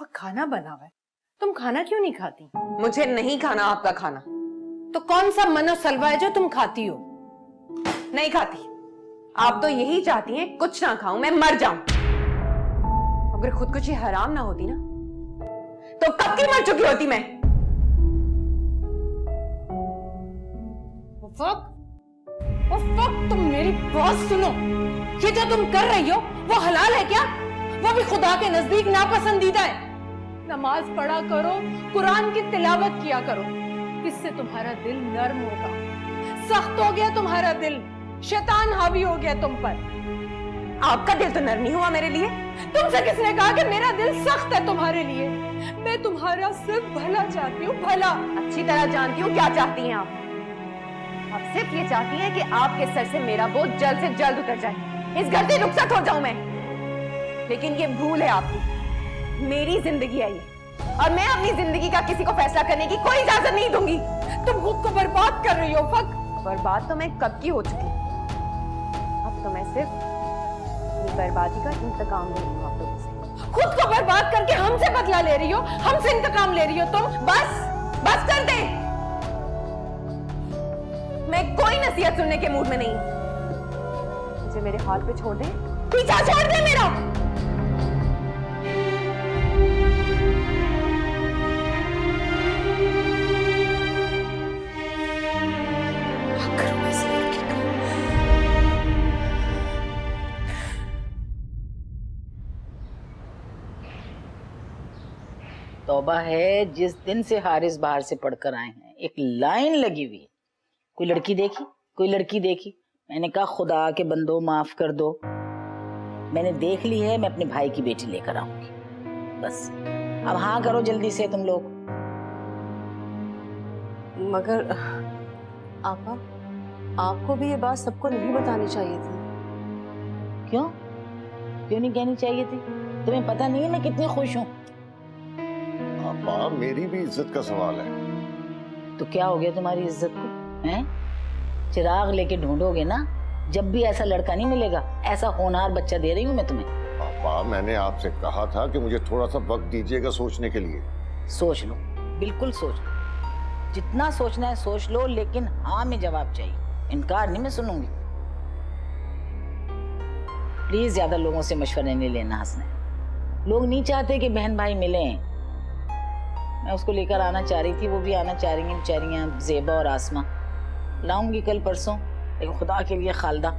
खाना बना हुआ है, तुम खाना क्यों नहीं खाती? मुझे नहीं खाना आपका खाना। तो कौन सा मनो सलवा है जो तुम खाती हो? नहीं खाती। आप तो यही चाहती हैं कुछ ना खाऊं, मैं मर जाऊं। अगर खुदकुशी हराम ना होती ना तो कब की मर चुकी होती मैं। तुम मेरी बात सुनो। ये जो तुम कर रही हो वो हलाल है क्या? वो भी खुदा के नजदीक नापसंदीदा है। नमाज पढ़ा करो, कुरान की तिलावत किया करो, इससे तुम्हारा दिल नर्म होगा। सख्त हो गया तुम्हारा दिल, शैतान हावी हो गया तुम पर। आपका दिल तो नर्म नहीं हुआ मेरे लिए। तुमसे किसने कहा कि मेरा दिल सख्त है तुम्हारे लिए? मैं तुम्हारा सिर्फ भला चाहती हूँ, भला। अच्छी तरह जानती हूँ क्या चाहती हैं आप। आप सिर्फ ये चाहती हैं कि आपके सर से मेरा बोझ जल्द से जल्द उतर जाए, इस घर से रुखसत हो जाऊं मैं। लेकिन ये भूल है आपकी। मेरी जिंदगी है ये, और मैं अपनी जिंदगी का किसी को फैसला करने की कोई इजाजत नहीं दूंगी। तुम खुद को बर्बाद कर रही हो फक। बर्बाद तो मैं कब की हो चुकी। अब तो मैं सिर्फ अपनी बर्बादी का इंतकाम ले रही हूँ आप लोगों से। खुद को बर्बाद करके हमसे बदला ले रही हो, हमसे इंतकाम ले रही हो तुम। बस कर दे। मैं कोई नसीहत सुनने के मूड में नहीं। मुझे मेरे हाल पे छोड़ दे, पीछा छोड़ दे मेरा। तौबा है, जिस दिन से हारिस बाहर से पढ़कर आए हैं एक लाइन लगी हुई है, कोई लड़की देखी, कोई लड़की देखी। मैंने कहा खुदा के बंदो माफ कर दो, मैंने देख ली है, मैं अपने भाई की बेटी लेकर आऊंगी। बस अब हाँ करो जल्दी से तुम लोग। मगर आपा, आपको भी ये बात सबको नहीं बतानी चाहिए थी। क्यों क्यों नहीं कहनी चाहिए थी? तुम्हें पता नहीं है मैं कितनी खुश हूँ। पापा, मेरी भी इज्जत का सवाल है। तो क्या हो गया तुम्हारी इज्जत को? हैं? चिराग लेके ढूंढोगे ना, जब भी ऐसा लड़का नहीं मिलेगा। ऐसा होनहार बच्चा दे रही हूँ मैं तुम्हें। पापा, मैंने आपसे कहा था कि मुझे थोड़ा सा वक्त दीजिएगा सोचने के लिए। सोच लो, बिल्कुल सोच लो, जितना सोचना है सोच लो, लेकिन हाँ में जवाब चाहिए, इनकार नहीं मैं सुनूंगी। प्लीज ज्यादा लोगों से मशवरे नहीं लेना हंसने। लोग नहीं चाहते कि बहन भाई मिलें। मैं उसको लेकर आना चाह रही थी, वो भी आना चाह रही हैं बेचारियां, जेबा और आसमा। लाऊंगी कल परसों, लेकिन खुदा के लिए खालदा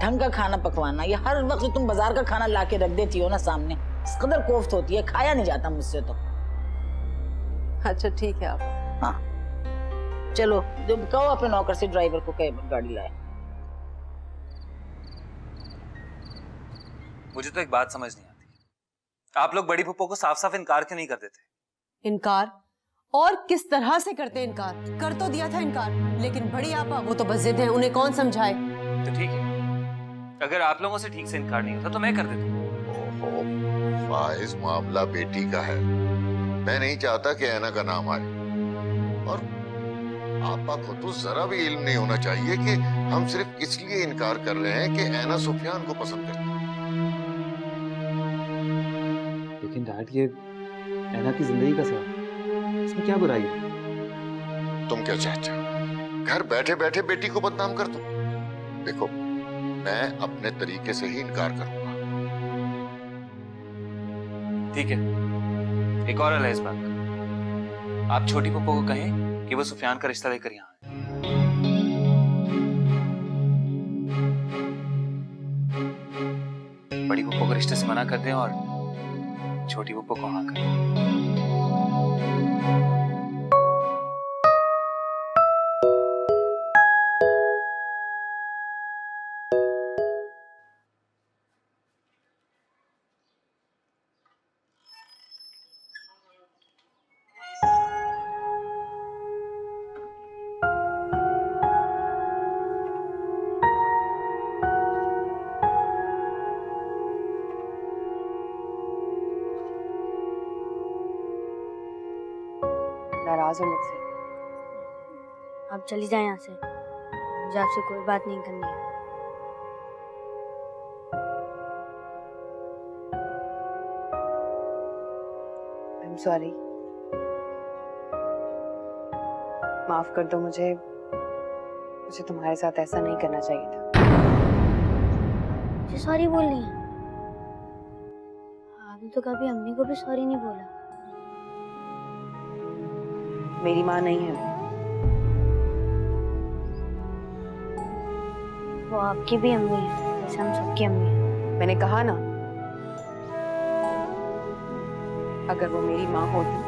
ढंग का खाना पकवाना। ये हर वक्त तुम बाजार का खाना ला के रख देती हो ना सामने, इस कदर कोफ्त होती है, खाया नहीं जाता मुझसे तो। अच्छा ठीक है आप। हाँ चलो, जो कहो अपने नौकर से ड्राइवर को कहे गाड़ी लाए। मुझे तो एक बात समझ नहीं आती, आप लोग बड़ी फूफो को साफ साफ इनकार क्यों नहीं कर देते? इनकार? और किस तरह से करते इनकार? कर तो दिया था इनकार, लेकिन बड़ी आपा वो तो बस जिद है, उन्हें कौन समझाए। तो ठीक है, अगर आप लोगों से ठीक से इनकार नहीं होता तो मैं कर देता। ओहो, फाइज, मामला बेटी का है, मैं नहीं चाहता कि ऐना का नाम आए। और आपा को तो जरा भी इल्म नहीं होना चाहिए कि हम सिर्फ इसलिए इनकार कर रहे हैं कि ऐना सुफियान को पसंद करती है। लेकिन डैड, ये ऐना की जिंदगी का सवाल, इसमें क्या बुराई है? तुम क्या चाहते हो, घर बैठे बैठे बेटी को बदनाम कर दो? देखो, मैं अपने तरीके से ही इनकार करूंगा। ठीक है, एक और है इस बात का। आप छोटी पप्पो को कहें कि वो सुफियान का रिश्ता लेकर यहाँ आए। बड़ी पप्पो को रिश्ते से मना कर दें और छोटी पप्पो को हाँ करें। नाराज हो मुझसे? आप चली जाए यहाँ से, मुझे आपसे कोई बात नहीं करनी है। सॉरी, माफ कर दो मुझे तुम्हारे साथ ऐसा नहीं करना चाहिए था। मुझे सॉरी बोलनी है? आपने तो कभी अम्मी को भी सॉरी नहीं बोला। मेरी माँ नहीं है वो आपकी भी अम्मी है, जैसे हम सबकी अम्मी है। मैंने कहा ना, अगर वो मेरी माँ होती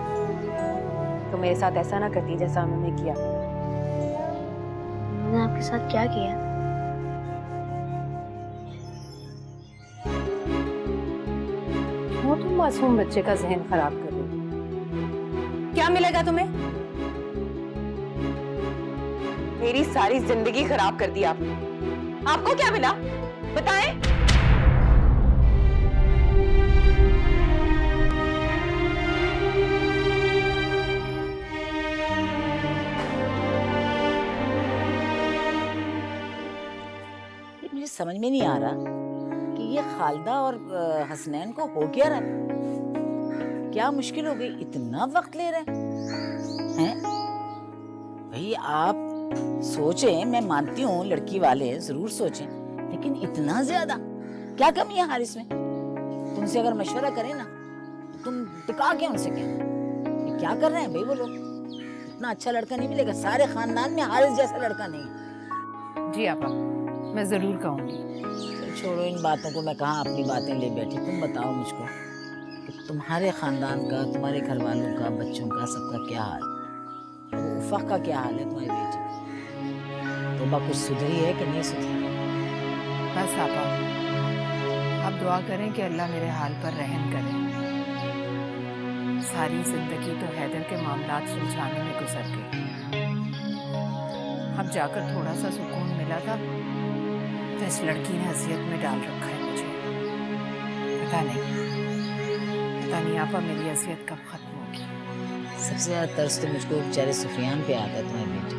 तो मेरे साथ ऐसा ना करती जैसा उन्होंने किया। उन्होंने आपके साथ क्या किया? वो तुम मासूम बच्चे का जहन खराब कर रही हो। क्या मिलेगा तुम्हें? मेरी सारी जिंदगी खराब कर दी आपने। आपको क्या मिला बताएं? ये मुझे समझ में नहीं आ रहा कि ये खालदा और हसनैन को हो क्या रहा है। क्या मुश्किल हो गई, इतना वक्त ले रहे हैं? भाई आप सोचें, मैं मानती हूँ लड़की वाले जरूर सोचें, लेकिन इतना ज्यादा क्या कमी है हारिस में? तुमसे अगर मशवरा करें ना, तुम टिका के उनसे कहें क्या कर रहे हैं भाई वो लोग। इतना अच्छा लड़का नहीं मिलेगा, सारे खानदान में हारिस जैसा लड़का नहीं है। जी आपा, मैं जरूर कहूंगी। तो छोड़ो इन बातों को, मैं कहाँ अपनी बातें ले बैठी। तुम बताओ मुझको कि तुम्हारे खानदान का, तुम्हारे घर वालों का, बच्चों का, सबका क्या हाल है? वो उफ़ा का क्या हाल है, तुम्हारी बेटी? तो कुछ सुधरी है कि नहीं सुधरी? बस आपा, आप दुआ करें कि अल्लाह मेरे हाल पर रहम करे। सारी जिंदगी तो हैदर के मामलात सुलझाने में गुजर गई। अब जाकर थोड़ा सा सुकून मिला था तो इस लड़की ने अजियत में डाल रखा है मुझे। पता नहीं आपा मेरी अजियत कब खत्म होगी। सबसे ज्यादा तरस तो मुझको बेचारे सुफियान पे आता है, तुम्हारी बेटी।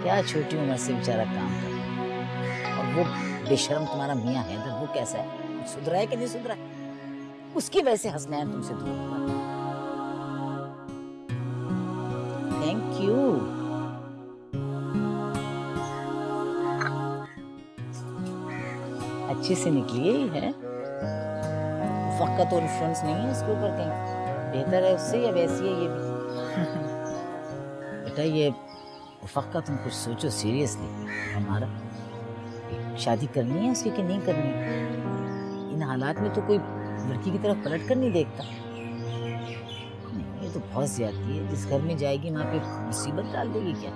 क्या छोटी उम्र से बेचारा काम कर रहा है, और वो बेशर्म तुम्हारा मियाँ हैदर, वो कैसा है? सुधरा है कि नहीं सुधरा है? उसकी वजह से हसनैन तुमसे दूर हुआ। Thank you. अच्छे से निकली है। वक्त का तो इन्फ्लुएंस नहीं है इसके ऊपर कहीं, बेहतर है उससे या वैसी है ये भी? बेटा ये वक्त का तुम कुछ सोचो सीरियसली। हमारा शादी करनी है उसकी कि नहीं करनी है? इन हालात में तो कोई लड़की की तरफ पलट कर नहीं देखता। नहीं, ये तो बहुत ज्यादती है। जिस घर में जाएगी वहाँ पे मुसीबत डाल देगी क्या?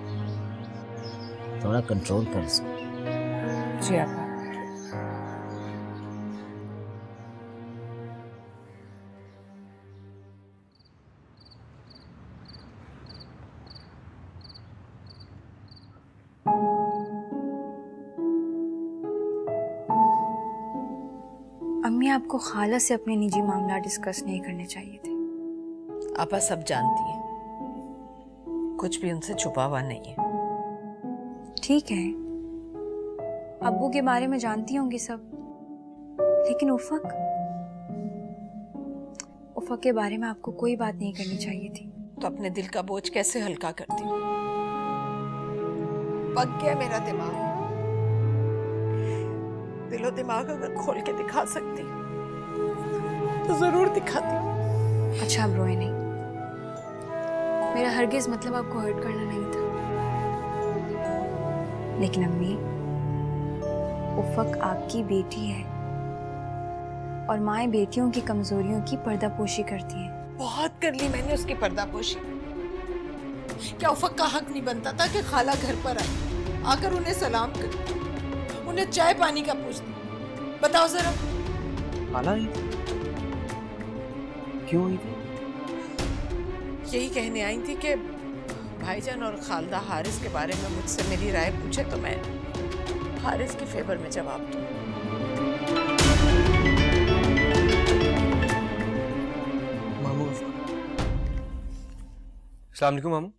थोड़ा कंट्रोल कर इसको। जी आपा। अम्मी, आपको खाला से अपने निजी मामला डिस्कस नहीं करने चाहिए थे। आपा सब जानती हैं, कुछ भी उनसे छुपा हुआ नहीं है। ठीक है, अब्बू के बारे में जानती होंगी सब, लेकिन उफक के बारे में आपको कोई बात नहीं करनी चाहिए थी। तो अपने दिल का बोझ कैसे हल्का करती हूँ? पक गया मेरा दिमाग। दिलो दिमाग अगर खोल के दिखा सकती तो जरूर दिखाती। अच्छा, अब रोए नहीं। मेरा हरगिज मतलब आपको हर्ट करना नहीं था, लेकिन अम्मी, उफक आपकी बेटी है और माएं बेटियों की कमजोरियों की पर्दापोशी करती हैं। बहुत कर ली मैंने उसकी पर्दापोशी। क्या उफक का हक नहीं बनता था कि खाला घर पर आए, आकर उन्हें सलाम कर, उन्हें चाय पानी का पूछ दे? बताओ जरा। खाला आई थी? क्यों आई थी? यही कहने आई थी कि भाईजान और खालदा हारिस के बारे में मुझसे मेरी राय पूछे तो मैं हारिस के फेवर में जवाब दूं। मामू, अस्सलाम वालेकुम मामू।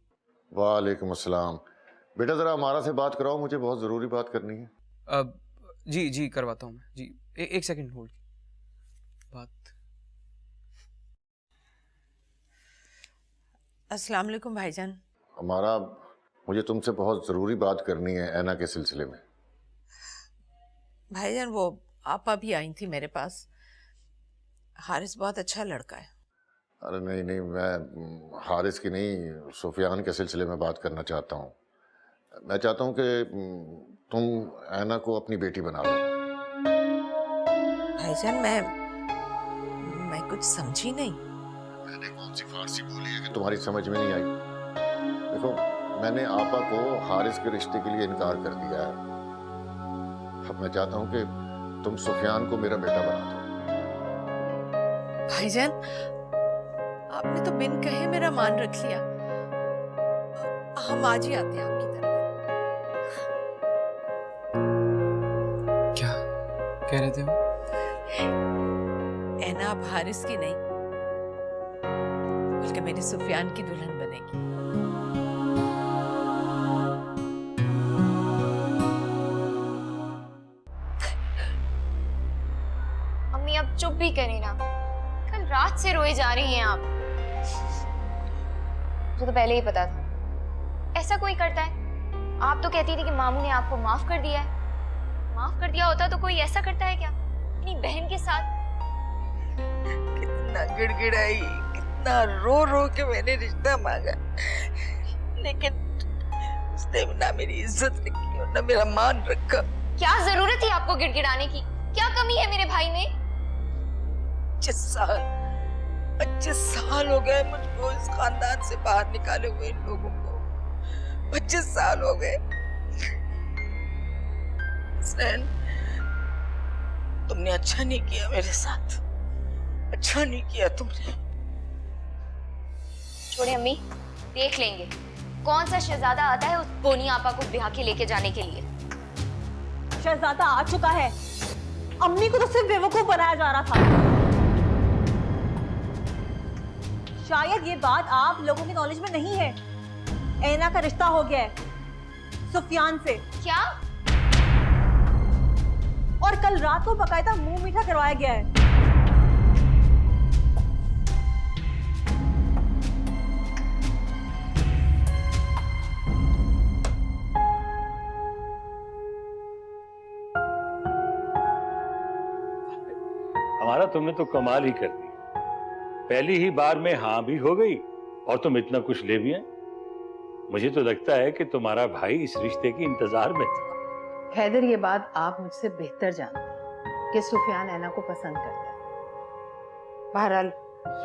वालेकुम अस्सलाम। बेटा जरा हमारा से बात कराओ, मुझे बहुत जरूरी बात करनी है। जी करवाता हूँ मैं जी। एक सेकंड होल्ड। बात अस्सलाम वालेकुम भाईजान। हमारा मुझे तुमसे बहुत जरूरी बात करनी है ऐना के सिलसिले में। भाईजान वो आपा भी आई थी मेरे पास। हारिस बहुत अच्छा लड़का है। अरे नहीं नहीं, मैं हारिस की नहीं, सुफियान के सिलसिले में बात करना चाहता हूँ। मैं चाहता हूँ कि तुम ऐना को अपनी बेटी बना लो। भाईजान मैं कुछ समझी नहीं। मैंने कौन सी फारसी बोली है कि तुम्हारी समझ में नहीं आई? देखो, मैंने आपा को हारिस के रिश्ते के लिए इनकार कर दिया है। अब मैं चाहता हूँ कि तुम सुफियान को मेरा बेटा बना दो। भाईजान आपने तो बिन कहे मेरा मान रख लिया। हम आज ही आते हैं आपकी तरफ। क्या कह रहे थे वो? ऐना अब हारिस की नहीं बल्कि मेरी सुफियान की दुल्हन बनेगी। अम्मी अब चुप भी करें ना, कल रात से रोए जा रही हैं आप। मुझे तो पहले ही पता था ऐसा कोई करता है। आप तो कहती थी कि मामू ने आपको माफ कर दिया है। माफ कर दिया होता तो कोई ऐसा करता है क्या अपनी बहन के साथ? कितना गिड़गिड़ाई, कितना रो रो के मैंने रिश्ता मांगा, लेकिन उसने ना मेरी इज्जत रखी और ना मेरा मान रखा। क्या जरूरत थी आपको गिड़गिड़ाने की? क्या कमी है मेरे भाई में? 25 साल हो गए मुझको इस खानदान से बाहर निकाले हुए। इन लोगों को 25 साल हो गए। हसनैन, तुमने अच्छा नहीं किया मेरे साथ, अच्छा नहीं किया तुमने। छोड़े अम्मी, देख लेंगे कौन सा शहजादा आता है उस बोनी आपा को ब्याह के लेके जाने के लिए। शहजादा आ चुका है। अम्मी को तो सिर्फ बेवकूफ बनाया जा रहा था। शायद ये बात आप लोगों के नॉलेज में नहीं है। ऐना का रिश्ता हो गया है सुफियान से। क्या? और कल रात को बकायदा मुंह मीठा करवाया गया है। हमारा तुमने तो कमाल ही कर दी। पहली ही बार में हाँ भी हो गई और तुम इतना कुछ ले भी आए। मुझे तो लगता है कि तुम्हारा भाई इस रिश्ते की इंतजार में था। हैदर, ये बात आप मुझसे बेहतर जानते हैं कि सुफियान ऐना को पसंद करता है। बहरहाल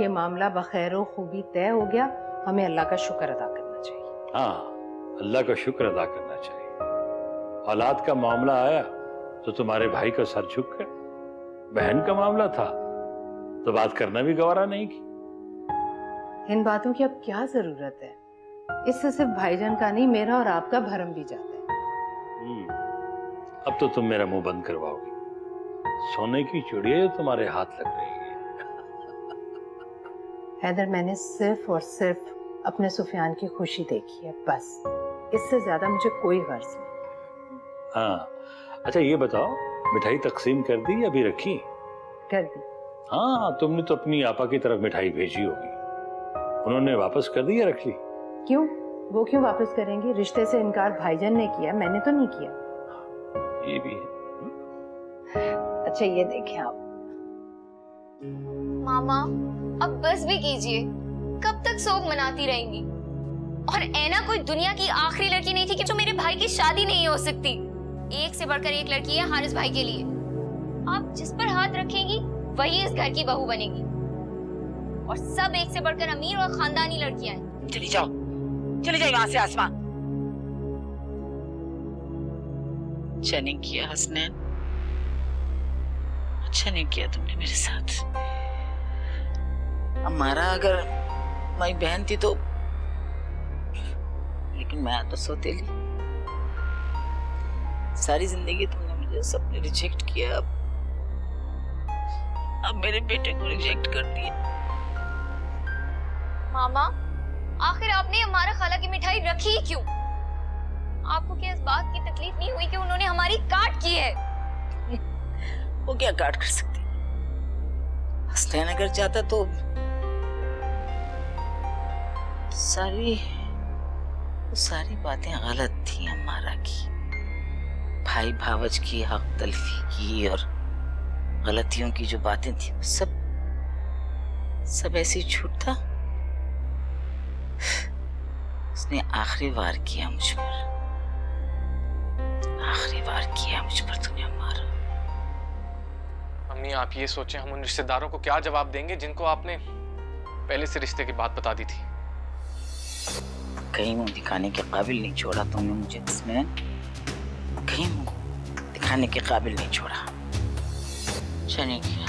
ये मामला बखैर खूबी तय हो गया। हमें अल्लाह का शुक्र अदा करना चाहिए। हाँ, अल्लाह का शुक्र अदा करना चाहिए। औलाद का मामला आया तो तुम्हारे भाई का सर झुक गया। बहन का मामला था तो बात करना भी गवारा नहीं की। इन बातों की अब क्या जरूरत है? इससे सिर्फ भाईजान का नहीं, मेरा और आपका भरम भी जाता है। अब तो तुम मेरा मुंह बंद करवाओगी। सोने की चिड़िया जो तुम्हारे हाथ लग रही है। हैदर, मैंने सिर्फ और सिर्फ अपने सुफियान की खुशी देखी है, बस। इससे ज्यादा मुझे कोई गर्ज नहीं। हाँ, अच्छा ये बताओ, मिठाई तकसीम कर दी या अभी रखी? कर दी। हाँ, तुमने तो अपनी आपा की तरफ मिठाई भेजी होगी। उन्होंने वापस कर दी या रख ली? क्यों? वो क्यों वापस करेंगी? रिश्ते से इनकार भाईजान ने किया, मैंने तो नहीं किया। ये भी है। अच्छा ये देखें आप। मामा अब बस भी कीजिए, कब तक सोग मनाती रहेंगी? और ऐना कोई दुनिया की आखिरी लड़की नहीं थी कि जो मेरे भाई की शादी नहीं हो सकती। एक से बढ़कर एक लड़की है हारिस भाई के लिए। आप जिस पर हाथ रखेंगी वही इस घर की बहू बनेगी। और सब एक से बढ़कर अमीर और खानदानी लड़कियां हैं। चली जाओ वहां से आसमा। अच्छा नहीं किया हसनैन, अच्छा नहीं किया तुमने मेरे साथ। हमारा अगर मेरी बहन थी तो, लेकिन मैं तो सौतेली। सारी जिंदगी तुमने मुझे सबने रिजेक्ट किया, अब मेरे बेटे को रिजेक्ट कर दिया। मामा आखिर आपने हमारा खाला की मिठाई रखी ही क्यों? आपको क्या इस बात की तकलीफ नहीं हुई कि उन्होंने हमारी काट की है? वो क्या काट कर सकती? हसनैन अगर चाहता तो सारी बातें गलत थी हमारा की। भाई भावज की हक तलफी की और गलतियों की जो बातें थी वो सब ऐसी झूठ था। उसने आखिरी बार किया मुझ पर, आखिरी बार किया मुझ पर तूने मारा। अम्मी आप ये सोचें हम उन रिश्तेदारों को क्या जवाब देंगे जिनको आपने पहले से रिश्ते की बात बता दी थी। कहीं मुंह दिखाने के काबिल नहीं छोड़ा तुमने मुझे इसमें, कहीं मुंह दिखाने के काबिल नहीं छोड़ा। जाने क्या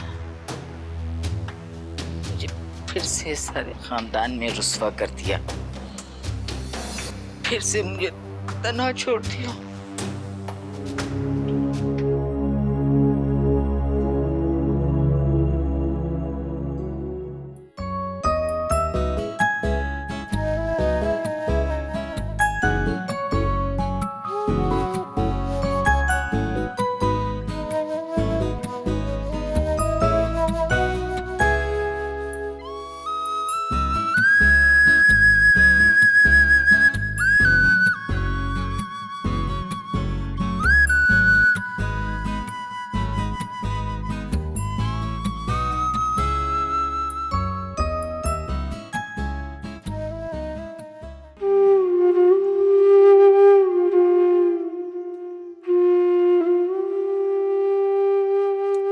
मुझे फिर से सारे खानदान में रुस्वा कर दिया, फिर से मुझे तन्हा छोड़ दिया।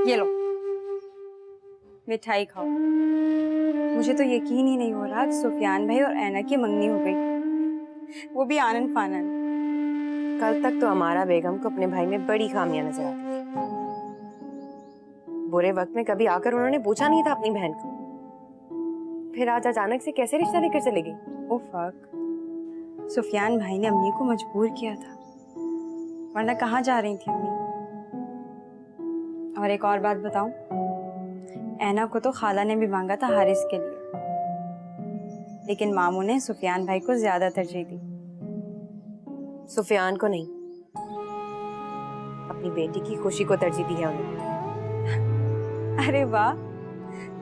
ये लो मिठाई खाओ। मुझे तो यकीन ही नहीं हो रहा कि सुफियान भाई और ऐना की मंगनी हो गई, वो भी आनन फानन। कल तक तो हमारा बेगम को अपने भाई में बड़ी खामियां नजर आती थी। बुरे वक्त में कभी आकर उन्होंने पूछा नहीं था अपनी बहन को, फिर आज अचानक से कैसे रिश्ता लेकर चले गई। ओ फक, सुफियान भाई ने अम्मी को मजबूर किया था, वरना कहाँ जा रही थी अम्मी। और एक और बात बताऊं, ऐना को तो खाला ने भी मांगा था हारिस के लिए, लेकिन मामू ने सुफियान भाई को ज्यादा तरजीह दी। सुफियान को नहीं, अपनी बेटी की खुशी को तरजीह दी है उन्होंने। अरे वाह,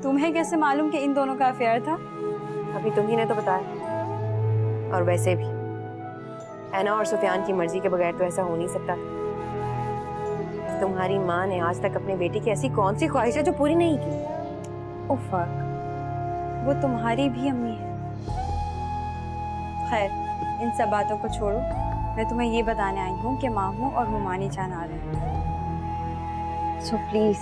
तुम्हें कैसे मालूम कि इन दोनों का अफेयर था? अभी तुम ही ने तो बताया। और वैसे भी ऐना और सुफियान की मर्जी के बगैर तो ऐसा हो नहीं सकता। तुम्हारी माँ ने आज तक अपनी बेटी की ऐसी कौन सी ख्वाहिश है जो पूरी नहीं की? ओ फक, वो तुम्हारी भी अम्मी है। खैर, इन सब बातों को छोड़ो, मैं तुम्हें ये बताने आई हूँ कि मामू और मुमानी जान आ रहे हैं। सो प्लीज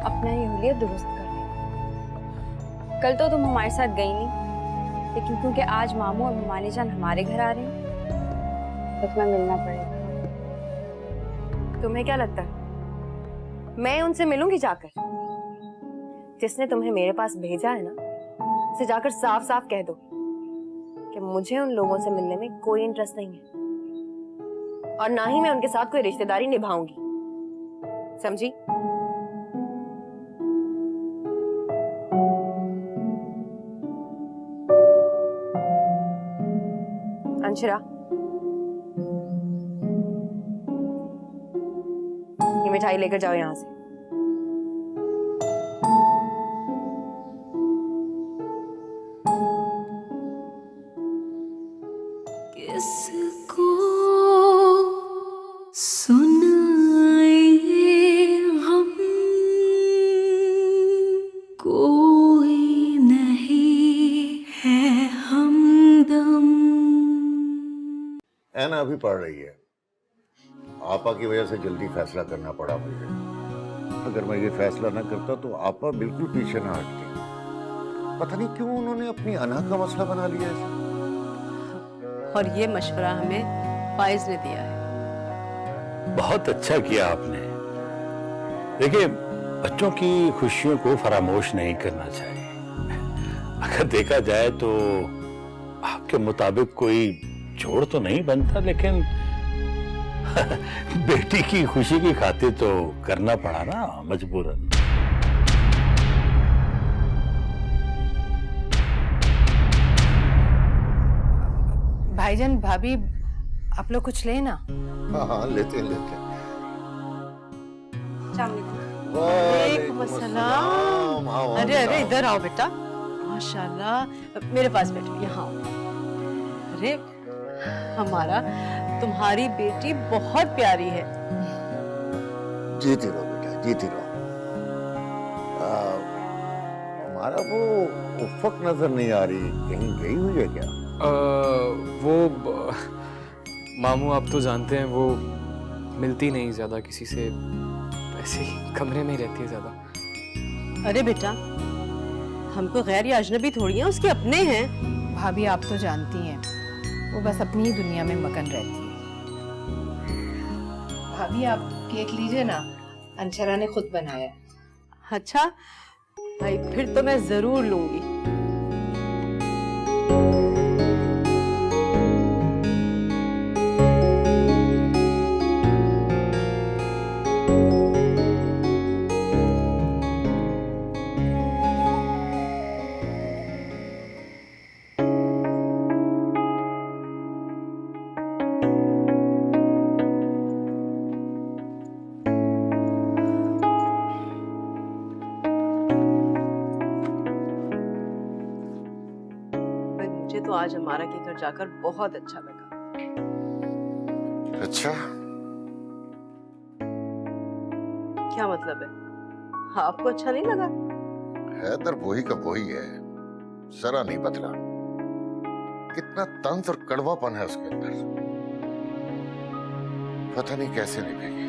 अपना ये हुलिया दुरुस्त कर लेना। कल तो तुम हमारे साथ गई नहीं, लेकिन क्योंकि आज मामू और मुमानी जान हमारे घर आ रहे हैं तो तुम्हें मिलना पड़ेगा। तुम्हें क्या लगता है मैं उनसे मिलूंगी जाकर? जिसने तुम्हें मेरे पास भेजा है ना, उसे जाकर साफ साफ कह दो कि मुझे उन लोगों से मिलने में कोई इंटरेस्ट नहीं है और ना ही मैं उनके साथ कोई रिश्तेदारी निभाऊंगी, समझी? अंशरा, ये मिठाई लेकर जाओ यहां से। किसको सुनाए हम, कोई नहीं है हमदम। ऐना अभी पढ़ रही है, आपा की वजह से जल्दी फैसला करना पड़ा मुझे। अगर मैं ये फैसला ना करता तो आपा बिल्कुल पीछे ना हटती। पता नहीं क्यों उन्होंने अपनी अना का मसला बना लिया है। और ये मशवरा हमें फाइज ने दिया है। बहुत अच्छा किया आपने। देखिए, बच्चों की खुशियों को फरामोश नहीं करना चाहिए। अगर देखा जाए तो आपके मुताबिक कोई जोड़ तो नहीं बनता, लेकिन बेटी की खुशी की खातिर तो करना पड़ा ना, मजबूरन। भाईजान, भाभी, आप लोग कुछ लेना। हाँ, लेते हैं। वालेकुम अस्सलाम। अरे अरे, इधर आओ बेटा। माशाल्लाह, मेरे पास बैठो, यहाँ आओ। अरे हमारा तुम्हारी बेटी बहुत प्यारी है। जीती रहो बेटा, जीती रहो। हमारा वो उफ़क़ नजर नहीं आ रही, कहीं गई हुई है क्या? मामू आप तो जानते हैं वो मिलती नहीं ज्यादा किसी से, ऐसे ही कमरे में ही रहती है ज्यादा। अरे बेटा, हमको गैर या अजनबी थोड़ी हैं, उसके अपने हैं। भाभी आप तो जानती हैं वो बस अपनी ही दुनिया में मगन रहती है। भाभी आप केक लीजिए ना, अंशरा ने खुद बनाया। अच्छा भाई, फिर तो मैं जरूर लूंगी। मुझे तो आज हमारा के घर जाकर बहुत अच्छा लगा। अच्छा, क्या मतलब है? आपको अच्छा नहीं लगा? हैदर वही का वही है, जरा नहीं बदला। कितना तंज और कड़वापन है उसके अंदर, पता नहीं कैसे निभेगी।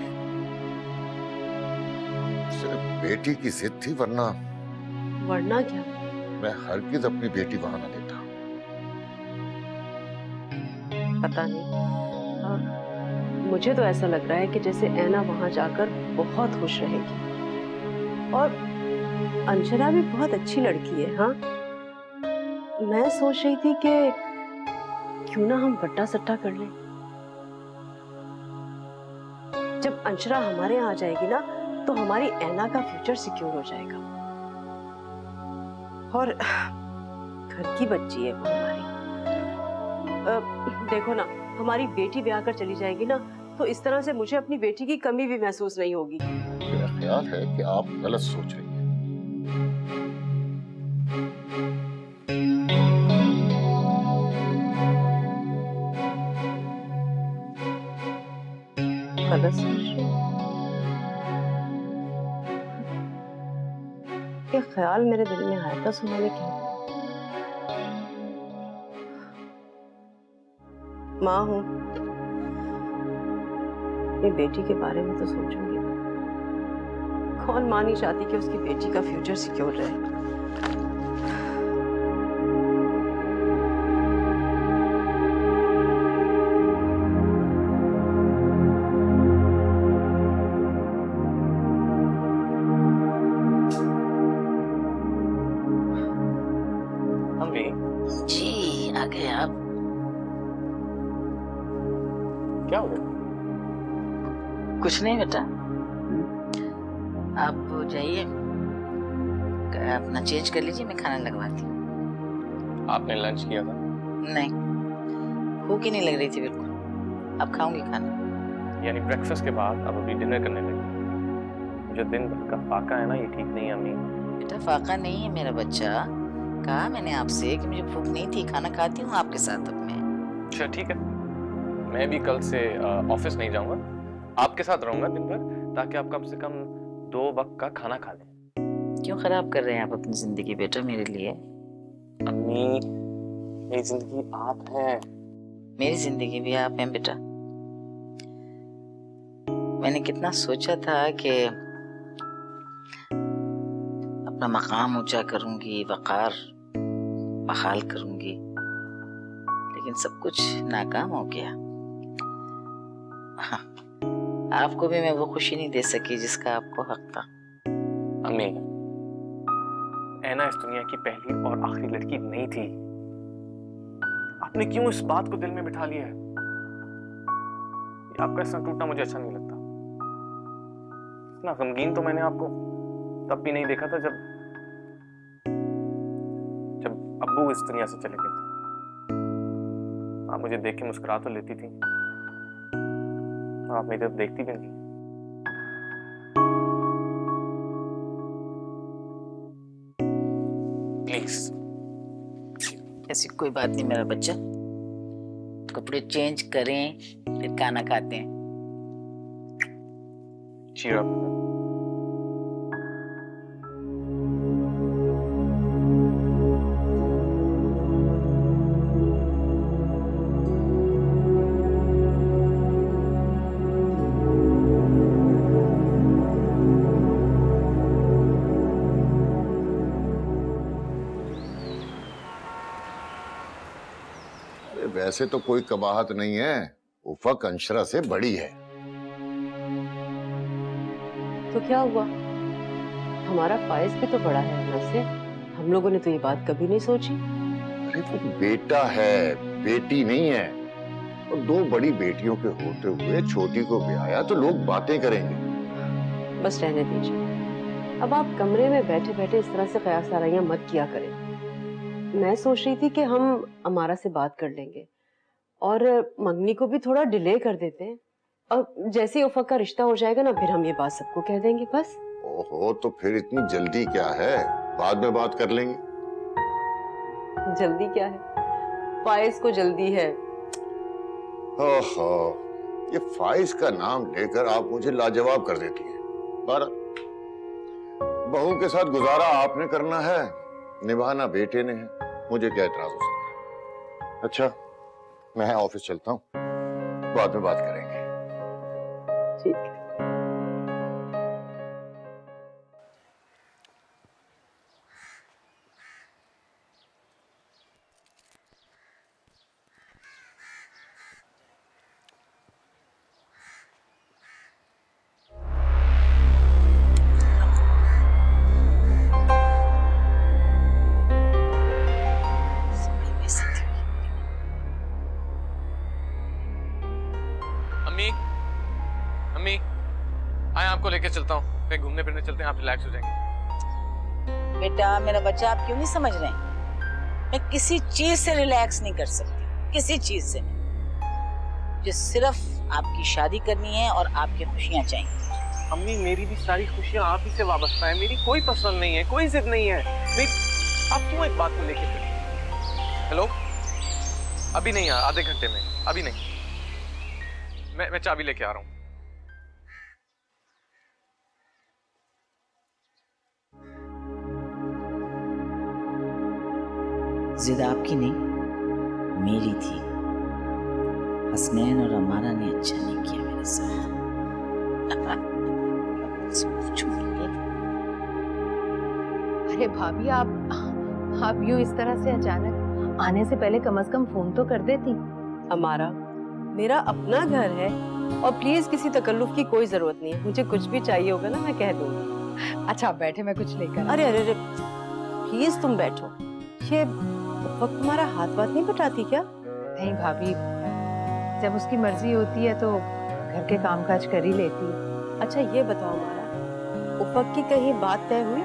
सिर्फ बेटी की जिद थी, वरना क्या? मैं हरगिज अपनी बेटी वहां न देता। पता नहीं, मुझे तो ऐसा लग रहा है कि जैसे ऐना वहां जाकर बहुत खुश रहेगी। और अंशरा भी बहुत अच्छी लड़की है। हाँ, मैं सोच रही थी कि क्यों ना हम बट्टा सट्टा कर लें। जब अंशरा हमारे यहाँ आ जाएगी ना, तो हमारी ऐना का फ्यूचर सिक्योर हो जाएगा। और घर की बच्ची है वो हमारी। देखो ना, हमारी बेटी ब्याह कर चली जाएगी ना, तो इस तरह से मुझे अपनी बेटी की कमी भी महसूस नहीं होगी। मेरा ख्याल है कि आप गलत सोच रही हैं। गलत सोच रही हूँ? ये ख्याल मेरे दिल में आया था सुबह में। क्या माँ हूँ, अपनी बेटी के बारे में तो सोचूंगी। कौन माँ नहीं चाहती कि उसकी बेटी का फ्यूचर सिक्योर रहे। जी आ गए आप। क्या हो गया? कुछ नहीं बेटा, आप जाइए, अपना चेंज कर लीजिए, मैं खाना लगवाती हूँ। आपने लंच किया था? नहीं, भूख ही नहीं लग रही थी बिल्कुल। अब खाऊंगी खाना। यानी ब्रेकफास्ट के बाद अब अभी डिनर करने लगे? जो दिन भर का फाका है ना, ये ठीक नहीं है अम्मी। बेटा फाका नहीं है मेरा बच्चा, कहा मैंने आपसे कि मुझे भूख नहीं थी, खाना खाती हूँ आपके साथ अब मैं। अच्छा ठीक है, मैं भी कल से ऑफिस नहीं जाऊंगा, आपके साथ रहूंगा दिन भर, ताकि आप कम से कम 2 वक्त का खाना खा लें। क्यों खराब कर रहे हैं आप अपनी जिंदगी बेटा मेरे लिए? अम्मी, मेरी जिंदगी आप हैं। मेरी जिंदगी भी आप हैं बेटा। मैंने कितना सोचा था कि अपना मकाम ऊंचा करूंगी, वकार बहाल करूंगी, लेकिन सब कुछ नाकाम हो गया। हाँ, आपको भी मैं वो खुशी नहीं दे सकी जिसका आपको हक था। अम्मी, ऐना इस दुनिया की पहली और आखिरी लड़की नहीं थी। आपने क्यों इस बात को दिल में बिठा लिया है? आपका इतना टूटना मुझे अच्छा नहीं लगता। इतना गमगीन तो मैंने आपको तब भी नहीं देखा था जब अब्बू इस दुनिया से चले गए थे। आप मुझे देख के मुस्कुरा तो लेती थी, आप मेरी तरफ देखती भी नहीं। प्लीज ऐसी कोई बात नहीं मेरा बच्चा, कपड़े चेंज करें फिर खाना खाते हैं। Cheer up. वैसे तो कोई कबाहत नहीं है, उफक अंशरा से बड़ी है। तो क्या हुआ, हमारा फाइज भी तो बड़ा है ना से। हम लोगों ने तो ये बात कभी नहीं सोची। अरे वो बेटा है, बेटी नहीं है। और दो बड़ी बेटियों के होते हुए छोटी को ब्याया तो लोग बातें करेंगे। बस रहने दीजिए। अब आप कमरे में बैठे बैठे इस तरह से कयास आराइयां मत किया करें। मैं सोच रही थी कि हम अमारा से बात कर लेंगे और मंगनी को भी थोड़ा डिले कर देते हैं, और जैसे ही उफक का रिश्ता हो जाएगा ना फिर हम ये बात सबको कह देंगे बस। ओहो, तो फिर इतनी जल्दी क्या है, बाद में बात कर लेंगे। जल्दी क्या है, फाइज को जल्दी है। ओहो, ये फाइज का नाम लेकर आप मुझे लाजवाब कर देती हैं। बारह बहू के साथ गुजारा आपने करना है, निभाना बेटे ने है, मुझे क्या एतराज हो सकता है। अच्छा, मैं ऑफिस चलता हूँ, बाद में बात करेंगे। ठीक है। अम्मी, आए आपको लेके चलता हूँ, कहीं घूमने फिरने चलते हैं, आप रिलैक्स हो जाएंगे। बेटा मेरा बच्चा, आप क्यों नहीं समझ रहे हैं? मैं किसी चीज से रिलैक्स नहीं कर सकती, किसी चीज से नहीं। मुझे सिर्फ आपकी शादी करनी है और आपकी खुशियां चाहिए। अम्मी, मेरी भी सारी खुशियां आप ही से वाबस्ता है, मेरी कोई पसंद नहीं है, कोई जिद नहीं है। आप क्यों एक बात को लेके फिर? हेलो, अभी नहीं, आधे घंटे में, अभी नहीं। मैं चाबी लेके आ रहा हूँ। जिद आपकी नहीं, मेरी थी। हसनैन और अमारा ने अच्छा नहीं किया मेरे साथ। अरे भाभी, आप यूं इस तरह से अचानक आने से पहले कम से कम फोन तो कर देती। अमारा, मेरा अपना घर है और प्लीज किसी तकल्लुफ की कोई जरूरत नहीं है। मुझे कुछ भी चाहिए होगा ना मैं कह दूंगी। अच्छा, आप बैठे, मैं कुछ लेकर। अरे अरे अरे, प्लीज तुम बैठो। ये वक्त तुम्हारा हाथ बात नहीं बटाती क्या? नहीं भाभी, जब उसकी मर्जी होती है तो घर के कामकाज कर ही लेती है। अच्छा ये बताओ हमारा, उफक की कहीं बात तय हुई?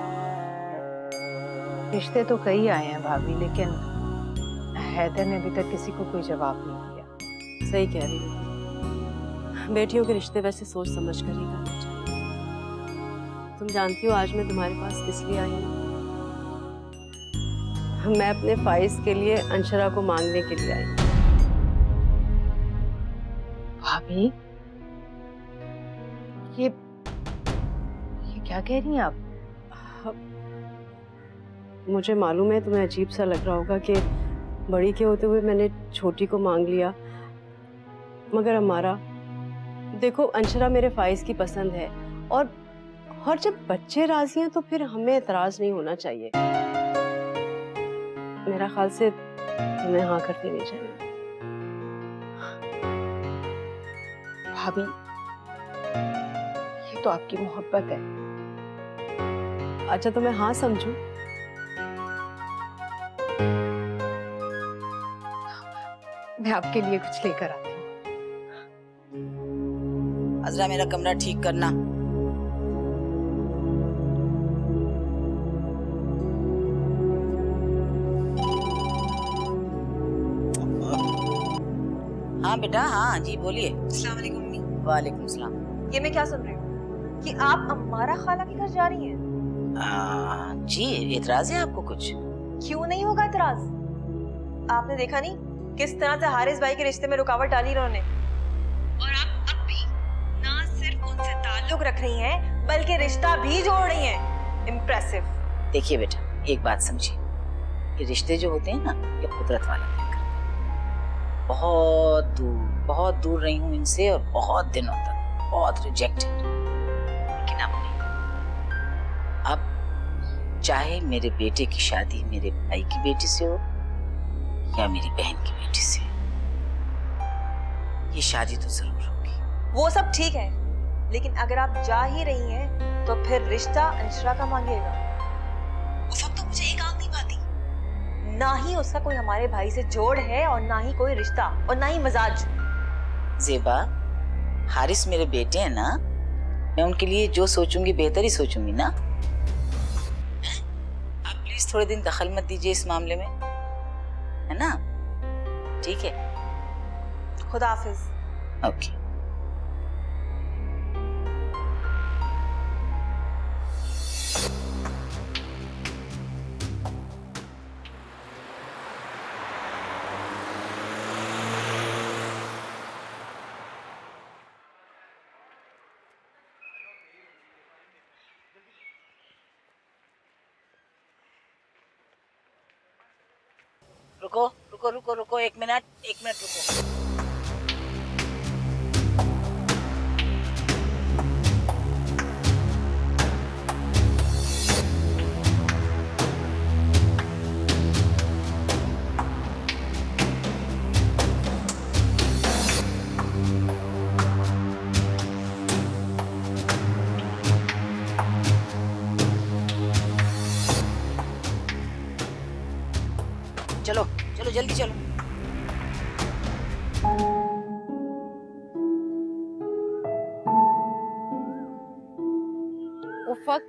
रिश्ते तो कई आए हैं भाभी, लेकिन हैदर ने अभी तक किसी को कोई जवाब नहीं दिया। सही कह रही हो, बेटियों के रिश्ते वैसे सोच समझ कर ही करना चाहिए। तुम जानती हो आज मैं तुम्हारे पास किस लिए आई हूँ? मैं अपने फाइज के लिए अंशरा को मांगने के लिए आई। भाभी, ये क्या कह रही हैं आप? मुझे मालूम है तुम्हें अजीब सा लग रहा होगा कि बड़ी के होते हुए मैंने छोटी को मांग लिया, मगर हमारा देखो, अंशरा मेरे फाइज की पसंद है और जब बच्चे राजी हैं तो फिर हमें एतराज नहीं होना चाहिए। मेरा ख्याल से तुम्हें हाँ कर देनी चाहिए। भाभी, ये तो आपकी मोहब्बत है। अच्छा तो मैं हाँ समझूं? मैं आपके लिए कुछ लेकर आती हूँ। अजरा, मेरा कमरा ठीक करना। हाँ बेटा, हाँ जी बोलिए। अस्सलाम वालेकुम मम्मी। वालेकुम सलाम। ये मैं क्या सुन रही हूँ कि आप अम्मारा खाला के घर जा रही हैं? जी, एतराज है आपको कुछ? क्यों नहीं होगा एतराज? आपने देखा नहीं किस तरह से हारिस भाई के रिश्ते में रुकावट डाली इन्होंने। और आप अब भी ना सिर्फ उनसे ताल्लुक रख रही हैं बल्कि रिश्ता भी जोड़ रही हैं। इम्प्रेसिव। देखिए बेटा, एक बात समझिए, ये रिश्ते जो होते हैं ना, ये कुदरत वाला तय करता है। बहुत दूर रही हूँ इनसे और बहुत दिनों तक, बहुत रिजेक्टेड। लेकिन अब नहीं। अब चाहे मेरे बेटे की शादी मेरे भाई की बेटी से हो या मेरी बहन की बेटी से, ये शादी तो जरूर होगी। वो सब ठीक है, लेकिन अगर आप जा ही रही हैं तो फिर रिश्ता अंशरा का मांगेगा। उस वक्त तो मुझे एक आंख नहीं पाती। ना ही उसका कोई हमारे भाई से जोड़ है और ना ही कोई रिश्ता और ना ही मजाज। ज़ेबा, हारिस मेरे बेटे हैं ना, मैं उनके लिए जो सोचूंगी बेहतर ही सोचूंगी ना। आप प्लीज थोड़े दिन दखल मत दीजिए इस मामले में, है ना? ठीक है, खुदा हाफिज। ओके। रुको, एक मिनट रुको। चलो जल्दी चलो। उफक,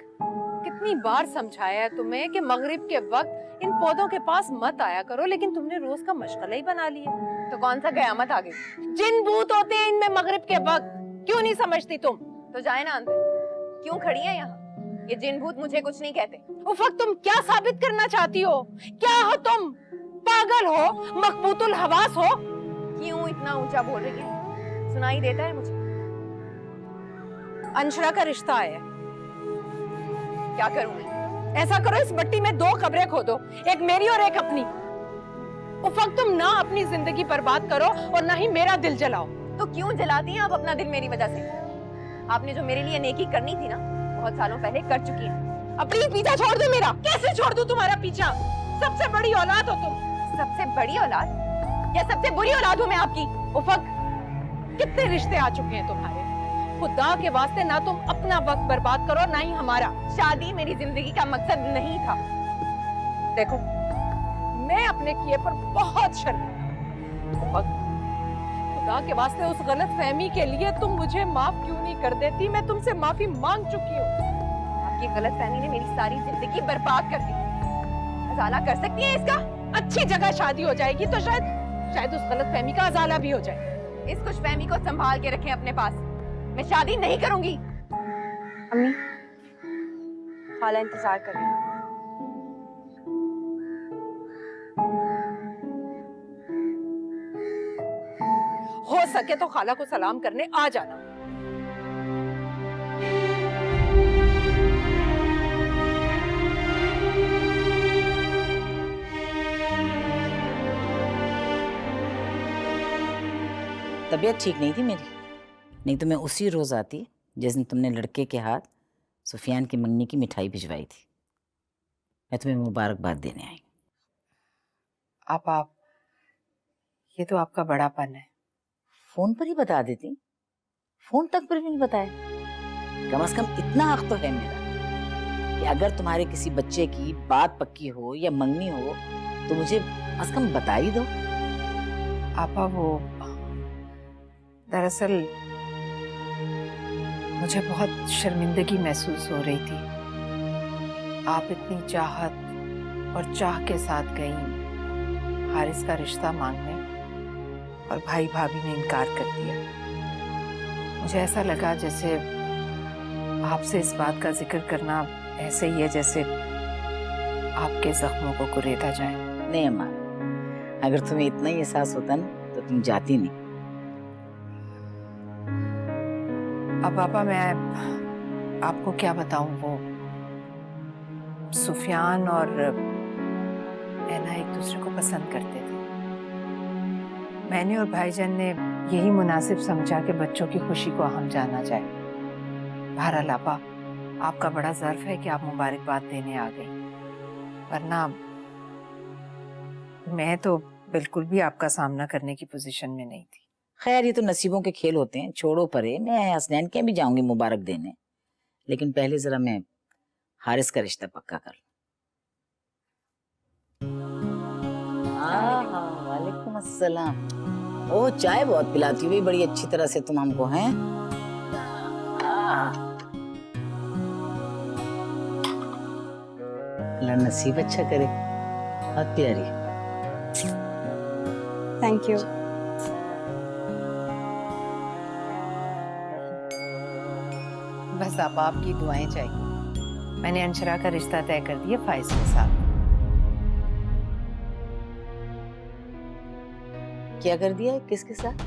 कितनी बार समझाया है तुम्हें कि मगरिब के वक्त इन पौधों के पास मत आया करो, लेकिन तुमने रोज का मशगला ही बना लिया। तो कौन सा कयामत आ गई? जिन भूत होते हैं इनमें मगरिब के वक्त, क्यों नहीं समझती तुम? तो जाए ना अंदर, क्यों खड़ी है यहाँ? ये जिन भूत मुझे कुछ नहीं कहते। उफक, तुम क्या साबित करना चाहती हो? क्या हो तुम? पागल हो? मकबूतुल हवास हो? क्यों इतना ऊंचा बोल रही है? सुनाई देता है मुझे। अंशरा का रिश्ता है। क्या करूं मैं? ऐसा करो, इस मिट्टी में 2 कब्रें खोदो, एक मेरी और एक अपनी। उफक, तुम ना अपनी जिंदगी बर्बाद करो और ना ही मेरा दिल जलाओ। तो क्यों जलाती हैं आप अपना दिल मेरी वजह से? आपने जो मेरे लिए नेकी करनी थी ना, बहुत सालों पहले कर चुकी हैं। अब प्लीज पीछा छोड़ दो मेरा। कैसे छोड़ दूं तुम्हारा पीछा? सबसे बड़ी औलाद हो तुम। सबसे बड़ी औलाद या सबसे बुरी औलाद हूं मैं आपकी? उफक, कितने रिश्ते आ चुके हैं तुम्हारे। खुदा के वास्ते ना तुम अपना वक्त बर्बाद करो ना ही हमारा। शादी मेरी जिंदगी का मकसद नहीं था। देखो, मैं अपने किए पर बहुत शर्मिंदा हूं। खुदा के वास्ते उस गलत फहमी के लिए तुम मुझे माफ क्यों नहीं कर देती? मैं तुमसे माफी मांग चुकी हूँ। आपकी गलत फहमी ने मेरी सारी जिंदगी बर्बाद कर दी। अजाला कर सकती है इसका? अच्छी जगह शादी हो जाएगी तो शायद उस गलत फहमी का अजाला भी हो जाए। इस खुशफहमी को संभाल के रखें अपने पास। मैं शादी नहीं करूंगी। अम्मी, खाला इंतजार कर रही है। हो सके तो खाला को सलाम करने आ जाना। तबीयत ठीक नहीं थी मेरी, नहीं तो मैं उसी रोज आती जिस दिन तुमने लड़के के हाथ सुफियान की मंगनी की मिठाई भिजवाई थी। मैं तुम्हें मुबारकबाद देने आई। आप ये तो आपका बड़ापन है। फोन पर ही बता देती, फोन तक पर भी नहीं बताया। कम से कम इतना हक तो है मेरा कि अगर तुम्हारे किसी बच्चे की बात पक्की हो या मंगनी हो तो मुझे कम से कम बता ही दो। आपा, वो दरअसल मुझे बहुत शर्मिंदगी महसूस हो रही थी। आप इतनी चाहत और चाह के साथ गई हारिस का रिश्ता मांगने और भाई भाभी ने इनकार कर दिया। मुझे ऐसा लगा जैसे आपसे इस बात का जिक्र करना ऐसे ही है जैसे आपके जख्मों को कुरेदा जाए। नहीं अम्मा, अगर तुम्हें इतना ही एहसास होता ना तो तुम जाती नहीं। अब पापा मैं आपको क्या बताऊं, वो सुफियान और एना एक दूसरे को पसंद करते थे। मैंने और भाईजान ने यही मुनासिब समझा कि बच्चों की खुशी को अहम जाना जाए। बहरहाल आपा, आपका बड़ा ज़र्फ है कि आप मुबारकबाद देने आ गई, वरना मैं तो बिल्कुल भी आपका सामना करने की पोजीशन में नहीं थी। खैर ये तो नसीबों के खेल होते हैं, छोड़ो परे। मैं हसनैन के भी जाऊंगी मुबारक देने, लेकिन पहले जरा मैं हारिस का रिश्ता पक्का कर लूं। वालेकुम अस्सलाम। ओ चाय बहुत पिलाती हुई बड़ी अच्छी तरह से तुम हमको हैं। अल्लाह नसीब अच्छा करे। बहुत प्यारी। Thank you. बस आप आपकी दुआएं चाहिए। मैंने अंशरा का रिश्ता तय कर दिया फाइज के साथ। क्या कर दिया? किसके साथ?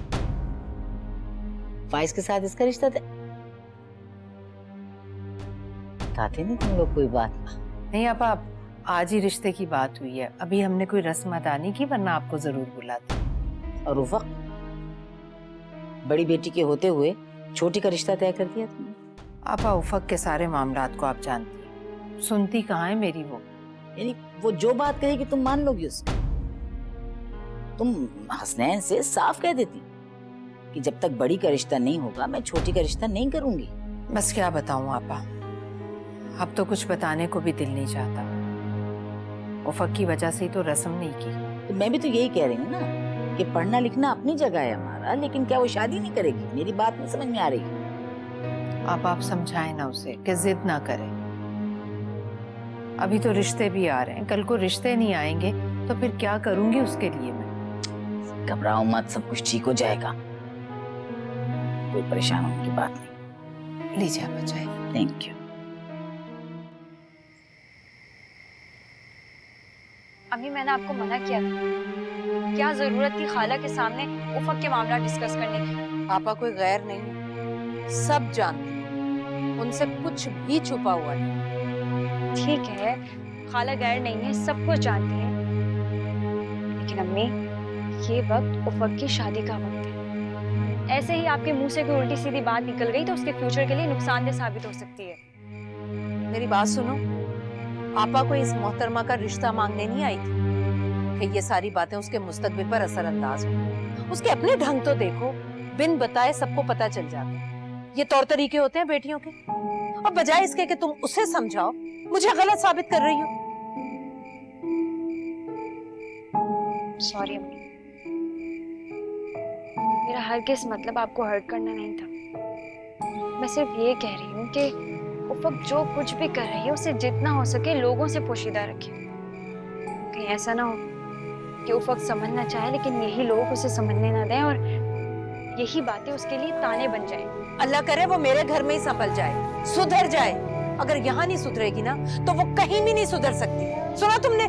फाइज के साथ इसका रिश्ता था? बताते नहीं तुम लोग कोई बात? नहीं आपा, आज ही रिश्ते की बात हुई है, अभी हमने कोई रस्म अदा नहीं की, वरना आपको जरूर बुलाते। और उफक, बड़ी बेटी के होते हुए छोटी का रिश्ता तय कर दिया तुमने? आपा उफक के सारे मामलात को आप जानती हैं, सुनती कहाँ है मेरी वो। यानी वो जो बात कहेगी तुम मान लोगी उसको? तुम हसनैन से साफ कह देती कि जब तक बड़ी का रिश्ता नहीं होगा मैं छोटी का रिश्ता नहीं करूंगी। बस क्या बताऊं आपा, अब तो कुछ बताने को भी दिल नहीं चाहता। उफक की वजह से ही तो रस्म नहीं की। तो मैं भी तो यही कह रही हूँ ना कि पढ़ना लिखना अपनी जगह है हमारा, लेकिन क्या वो शादी नहीं करेगी? मेरी बात नहीं समझ में आ रही। आप समझाएं ना उसे कि जिद ना करे। अभी तो रिश्ते भी आ रहे हैं, कल को रिश्ते नहीं आएंगे तो फिर क्या करूंगी उसके लिए मैं। घबराओ मत, सब कुछ ठीक हो जाएगा, कोई परेशान होने की बात नहीं। लीजिए आप चाय। Thank you. अम्मी मैंने आपको मना किया था, क्या जरूरत थी खाला के सामने उफक के मामला डिस्कस करने की? आपा कोई गैर नहीं, सब जानते हैं, उनसे कुछ भी छुपा हुआ नहीं। ठीक है, खाला गैर नहीं है, सब कुछ जानती है, लेकिन अम्मी ये वक्त उफक की शादी का वक्त है। ऐसे ही आपके मुंह से कोई उल्टी सीधी बात निकल गई तो उसके फ्यूचर के लिए नुकसानदेह साबित हो सकती है। मेरी बात सुनो, आपा को इस मोहतरमा का रिश्ता मांगने नहीं आई थी कि ये सारी बातें उसके मुस्तकबिल पर असरअंदाज हो। उसके अपने ढंग तो देखो, बिन बताए सबको पता चल जाता है। ये तौर तरीके होते हैं बेटियों के। और बजाय इसके कि तुम उसे समझाओ, मुझे गलत साबित कर रही हो। सॉरी अम्मी, मेरा हरगिज़ मतलब आपको हर्ट करना नहीं था। मैं सिर्फ ये कह रही हूँ कि उफक जो कुछ भी कर रही है उसे जितना हो सके लोगों से पोशीदा रखे। कहीं ऐसा ना हो कि उफक समझना चाहे लेकिन यही लोग उसे समझने ना दें और यही बातें उसके लिए ताने बन जाए। अल्लाह करे वो मेरे घर में ही संभल जाए, सुधर जाए। अगर यहाँ नहीं सुधरेगी ना तो वो कहीं भी नहीं सुधर सकती। सुना तुमने?